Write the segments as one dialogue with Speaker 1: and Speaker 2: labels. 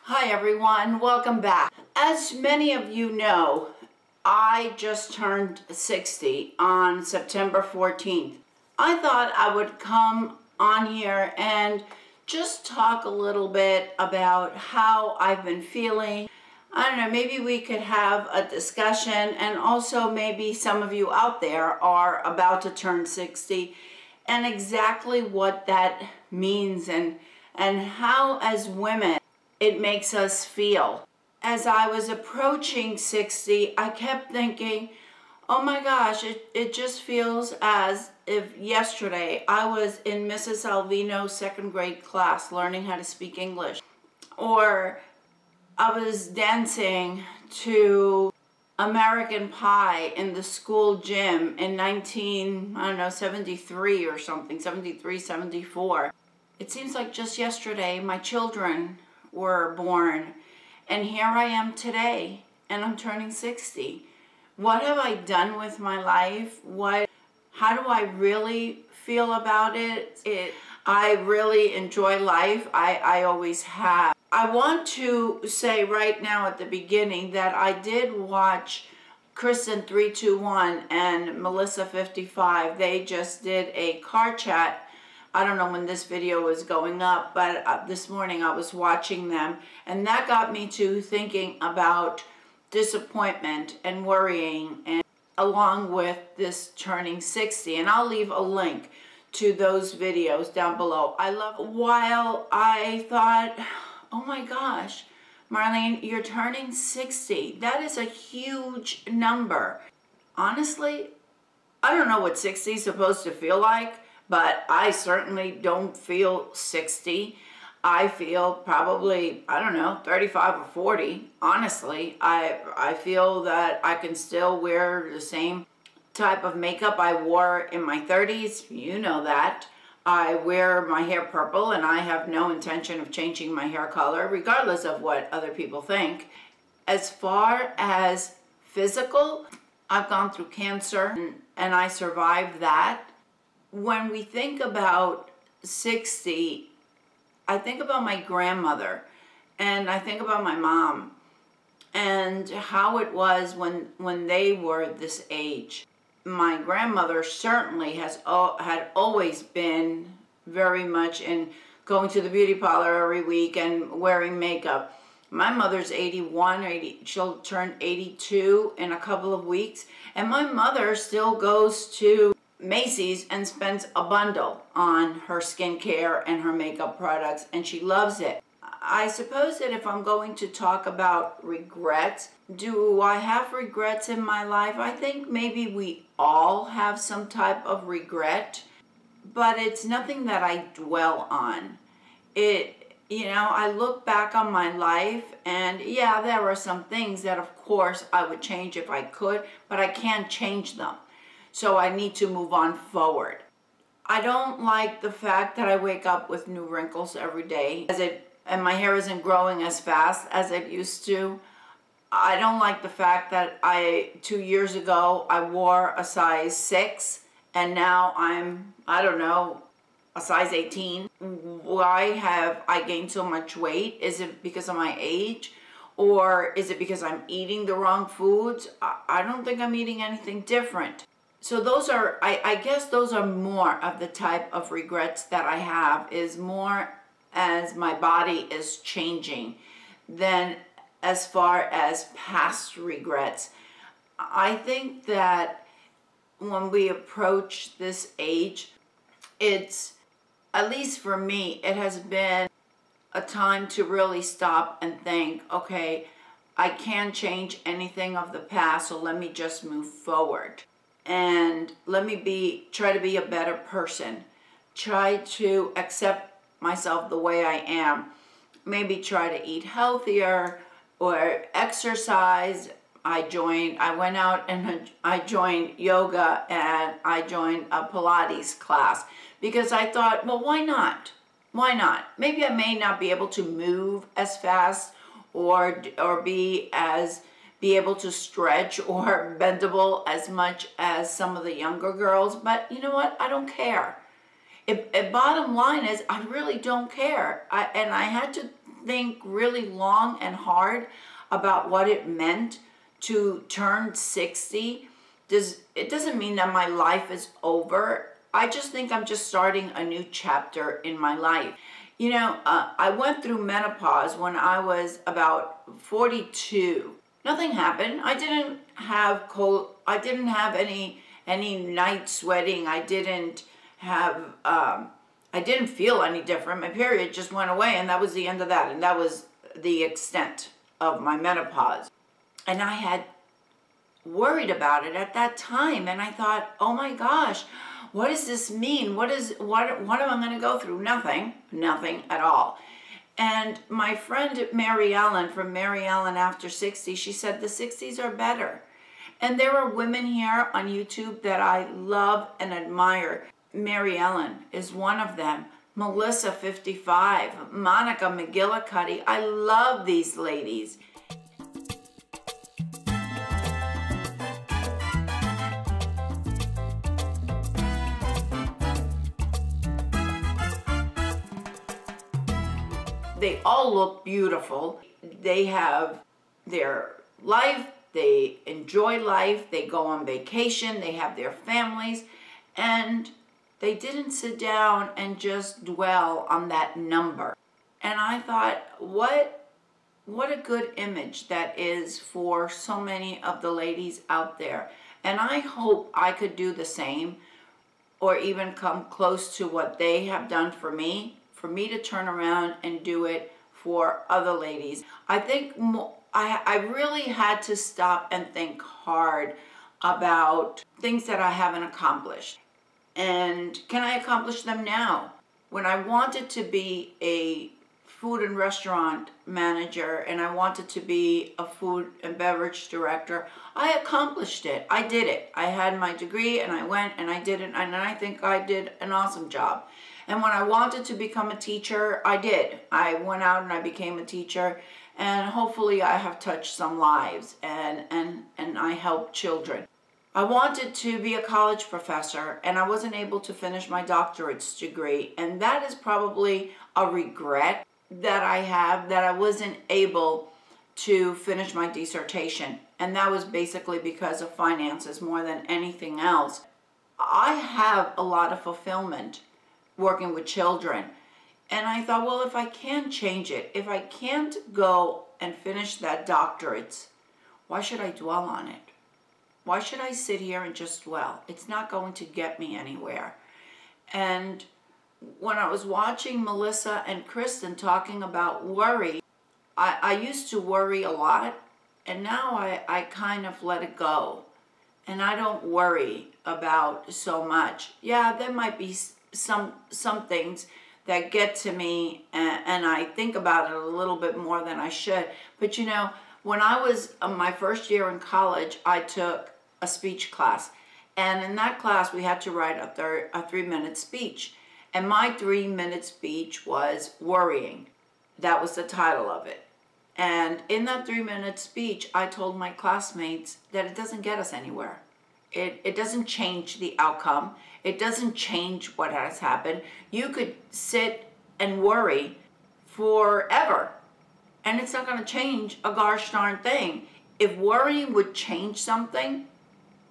Speaker 1: Hi everyone, welcome back. As many of you know, I just turned 60 on September 14th. I thought I would come on here and just talk a little bit about how I've been feeling. I don't know, maybe we could have a discussion, and also maybe some of you out there are about to turn 60 and exactly what that means and how as women it makes us feel. As I was approaching 60, I kept thinking, oh my gosh, it just feels as if yesterday I was in Mrs. Alvino's second grade class learning how to speak English. Or I was dancing to American Pie in the school gym in 73 or something, 73, 74. It seems like just yesterday my children were born, and here I am today, and I'm turning 60. What have I done with my life? How do I really feel about it? I really enjoy life. I always have. I want to say right now at the beginning that I did watch Kristen 321 and Melissa 55. They just did a car chat. I don't know when this video is going up, but this morning I was watching them, and that got me to thinking about disappointment and worrying, and along with this turning 60. And I'll leave a link to those videos down below. While I thought, oh my gosh, Marlene, you're turning 60. That is a huge number. Honestly, I don't know what 60 is supposed to feel like, but I certainly don't feel 60. I feel probably, I don't know, 35 or 40. Honestly, I feel that I can still wear the same type of makeup I wore in my 30s. You know that. I wear my hair purple, and I have no intention of changing my hair color, regardless of what other people think. As far as physical, I've gone through cancer, and I survived that. When we think about 60, I think about my grandmother, and I think about my mom, and how it was when they were this age. My grandmother certainly had always been very much in going to the beauty parlor every week and wearing makeup. My mother's 81, she'll turn 82 in a couple of weeks, and my mother still goes to Macy's and spends a bundle on her skincare and her makeup products, and she loves it. I suppose that if I'm going to talk about regrets, do I have regrets in my life? I think maybe we all have some type of regret, but it's nothing that I dwell on. I look back on my life, and yeah, there are some things that of course I would change if I could, but I can't change them. So I need to move on forward. I don't like the fact that I wake up with new wrinkles every day, and my hair isn't growing as fast as it used to. I don't like the fact that 2 years ago I wore a size 6, and now I'm, I don't know, a size 18. Why have I gained so much weight? Is it because of my age? Or is it because I'm eating the wrong foods? I don't think I'm eating anything different. So those are, I guess those are more of the type of regrets that I have, is more as my body is changing than as far as past regrets. I think that when we approach this age, it's, at least for me, it has been a time to really stop and think, okay, I can't change anything of the past, so let me just move forward. And let me try to be a better person. Try to accept myself the way I am. Maybe try to eat healthier or exercise. I went out and I joined yoga, and I joined a Pilates class because I thought, well, why not? Why not? Maybe I may not be able to move as fast or be able to stretch or bendable as much as some of the younger girls, but you know what? I don't care. Bottom line is, I really don't care. And I had to think really long and hard about what it meant to turn 60. It doesn't mean that my life is over. I just think I'm just starting a new chapter in my life. You know, I went through menopause when I was about 42. Nothing happened. I didn't have any night sweating. I didn't feel any different. My period just went away, and that was the end of that. And that was the extent of my menopause. And I had worried about it at that time, and I thought, oh my gosh, what does this mean? What am I going to go through? Nothing at all. And my friend Mary Ellen from Mary Ellen After 60, she said the 60s are better. And there are women here on YouTube that I love and admire. Mary Ellen is one of them. Melissa, 55. Monica McGillicuddy. I love these ladies. They all look beautiful. They have their life, they enjoy life, they go on vacation, they have their families, and they didn't sit down and just dwell on that number. And I thought, what a good image that is for so many of the ladies out there. And I hope I could do the same, or even come close to what they have done for me to turn around and do it for other ladies. I think I really had to stop and think hard about things that I haven't accomplished. And can I accomplish them now? When I wanted to be a food and restaurant manager and I wanted to be a food and beverage director, I accomplished it. I did it. I had my degree and I went and I did it, and I think I did an awesome job. And when I wanted to become a teacher, I did. I went out and I became a teacher, and hopefully I have touched some lives and I helped children. I wanted to be a college professor and I wasn't able to finish my doctorate's degree, and that is probably a regret that I have, that I wasn't able to finish my dissertation, and that was basically because of finances more than anything else. I have a lot of fulfillment working with children, and I thought, well, if I can change it, if I can't go and finish that doctorate, why should I dwell on it? Why should I sit here and just dwell? It's not going to get me anywhere. And when I was watching Melissa and Kristen talking about worry, I used to worry a lot, and now I kind of let it go. And I don't worry about so much. Yeah, there might be some things that get to me, and I think about it a little bit more than I should. But you know, when I was my first year in college, I took a speech class, and in that class we had to write a 3-minute speech, and my 3-minute speech was worrying. That was the title of it. And in that 3-minute speech, I told my classmates that it doesn't get us anywhere. It doesn't change the outcome. It doesn't change what has happened. You could sit and worry forever, and it's not going to change a gosh darn thing. If worrying would change something,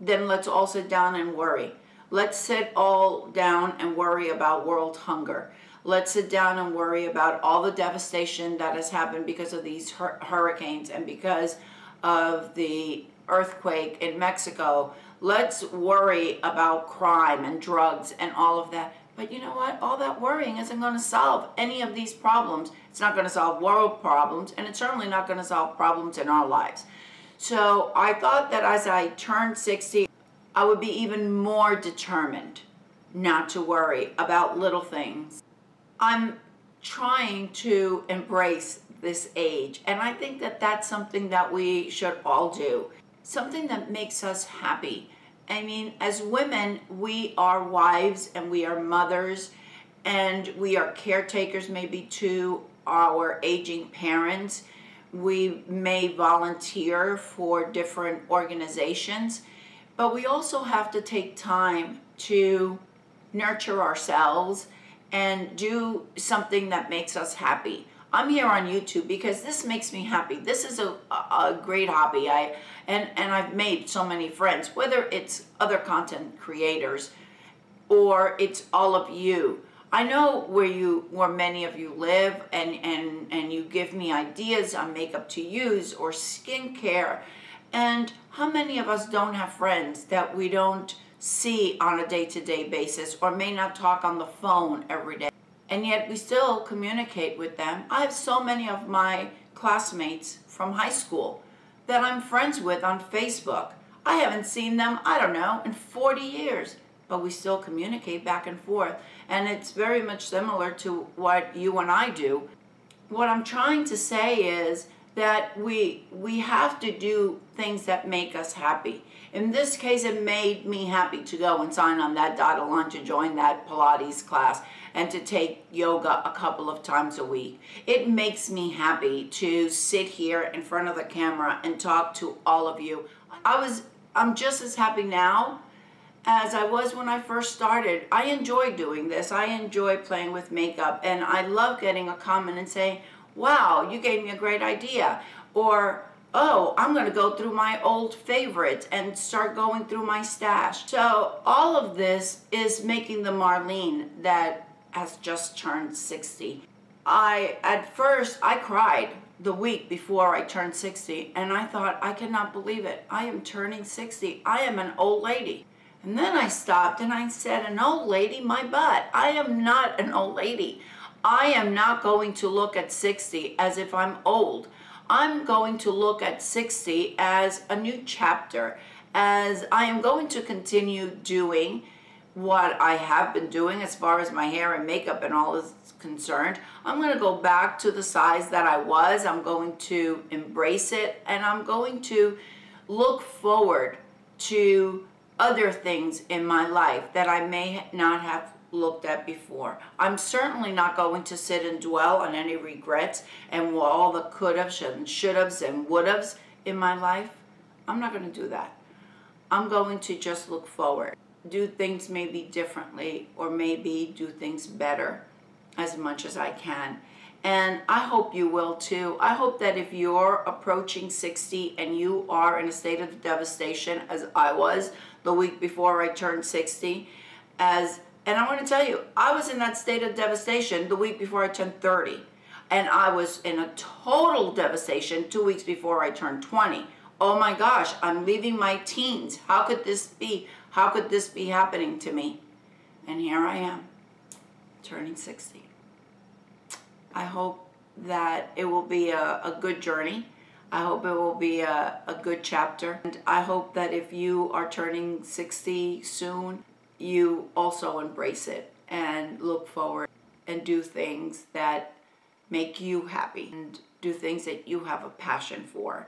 Speaker 1: then let's all sit down and worry. Let's sit all down and worry about world hunger. Let's sit down and worry about all the devastation that has happened because of these hurricanes and because of the earthquake in Mexico. Let's worry about crime and drugs and all of that. But you know what? All that worrying isn't going to solve any of these problems. It's not going to solve world problems, and it's certainly not going to solve problems in our lives. So I thought that as I turned 60, I would be even more determined not to worry about little things. I'm trying to embrace this age, and I think that that's something that we should all do. Something that makes us happy. I mean, as women, we are wives and we are mothers and we are caretakers maybe to our aging parents. We may volunteer for different organizations, but we also have to take time to nurture ourselves and do something that makes us happy. I'm here on YouTube because this makes me happy. This is a great hobby. And I've made so many friends, whether it's other content creators or it's all of you. I know where many of you live, and you give me ideas on makeup to use or skincare. And how many of us don't have friends that we don't see on a day-to-day basis, or may not talk on the phone every day, and yet we still communicate with them? I have so many of my classmates from high school that I'm friends with on Facebook. I haven't seen them, I don't know, in 40 years, but we still communicate back and forth. And it's very much similar to what you and I do. What I'm trying to say is that we have to do things that make us happy. In this case, it made me happy to go and sign on that dotted line to join that Pilates class and to take yoga a couple of times a week. It makes me happy to sit here in front of the camera and talk to all of you. I'm just as happy now as I was when I first started. I enjoy doing this. I enjoy playing with makeup, and I love getting a comment and saying, wow, you gave me a great idea. Or, oh, I'm gonna go through my old favorites and start going through my stash. So all of this is making the Marlene that has just turned 60. At first, I cried the week before I turned 60, and I thought, I cannot believe it. I am turning 60. I am an old lady. And then I stopped and I said, an old lady, my butt. I am not an old lady. I am not going to look at 60 as if I'm old. I'm going to look at 60 as a new chapter, as I am going to continue doing what I have been doing as far as my hair and makeup and all is concerned. I'm going to go back to the size that I was. I'm going to embrace it, and I'm going to look forward to other things in my life that I may not have looked at before. I'm certainly not going to sit and dwell on any regrets and all the could-haves and should-haves and would-haves in my life. I'm not going to do that. I'm going to just look forward, do things maybe differently, or maybe do things better as much as I can. And I hope you will too. I hope that if you're approaching 60 and you are in a state of devastation, as I was the week before I turned 60, and I want to tell you, I was in that state of devastation the week before I turned 30. And I was in a total devastation 2 weeks before I turned 20. Oh my gosh, I'm leaving my teens. How could this be? How could this be happening to me? And here I am, turning 60. I hope that it will be a good journey. I hope it will be a good chapter. And I hope that if you are turning 60 soon, you also embrace it and look forward and do things that make you happy and do things that you have a passion for,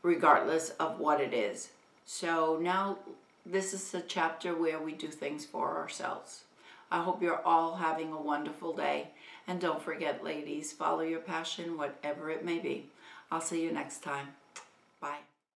Speaker 1: regardless of what it is. So now this is a chapter where we do things for ourselves. I hope you're all having a wonderful day. And don't forget, ladies, follow your passion, whatever it may be. I'll see you next time. Bye.